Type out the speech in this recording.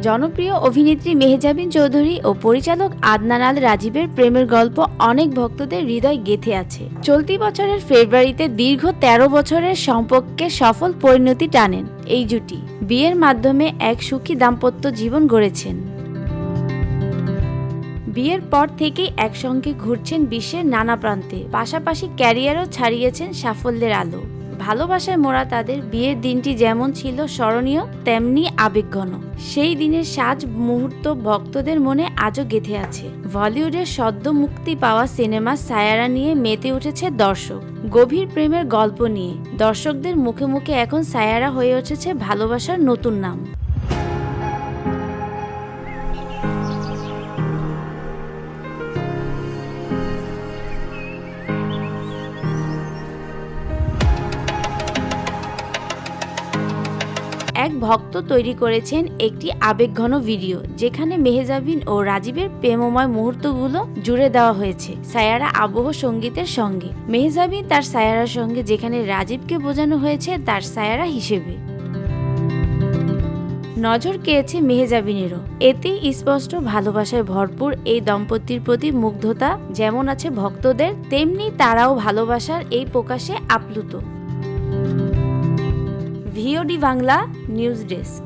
জনপ্রিয় অভিনেত্রী মেহজাবিন চৌধুরী ও পরিচালক আদনান আল রাজীবের প্রেমের গল্প অনেক ভক্তদের হৃদয় গেঁথে আছে। চলতি বছরের ফেব্রুয়ারিতে দীর্ঘ ১৩ বছরের সম্পর্কে সফল পরিণতি টানেন এই জুটি। বিয়ের মাধ্যমে এক সুখী দাম্পত্য জীবন গড়েছেন। বিয়ের পর থেকেই একসঙ্গে ঘুরছেন বিশ্বের নানা প্রান্তে, পাশাপাশি ক্যারিয়ারও ছাড়িয়েছেন সাফল্যের আলো। ভালোবাসায় মোড়া তাদের বিয়ের দিনটি যেমন ছিল স্মরণীয়, তেমনি আবেগঘন। সেই দিনের সাজ মুহূর্ত ভক্তদের মনে আজও গেঁথে আছে। বলিউডের সদ্য মুক্তি পাওয়া সিনেমা সায়ারা নিয়ে মেতে উঠেছে দর্শক। গভীর প্রেমের গল্প নিয়ে দর্শকদের মুখে মুখে এখন সায়ারা হয়ে উঠেছে ভালোবাসার নতুন নাম। এক ভক্ত তৈরি করেছেন একটি আবেগঘন ভিডিও, যেখানে মেহজাবিন ও রাজীবের প্রেমময় মুহূর্তগুলো জুড়ে দেওয়া হয়েছে সায়ারা আবহ সঙ্গীতের সঙ্গে। মেহজাবিন তার সায়ারার সঙ্গে, যেখানে রাজীবকে বোঝানো হয়েছে তার সায়ারা হিসেবে। নজর কেড়েছে মেহজাবিনেরও। এতেই স্পষ্ট ভালোবাসায় ভরপুর এই দম্পতির প্রতি মুগ্ধতা যেমন আছে ভক্তদের, তেমনি তারাও ভালোবাসার এই প্রকাশে আপ্লুত। VOD Bangla news desk.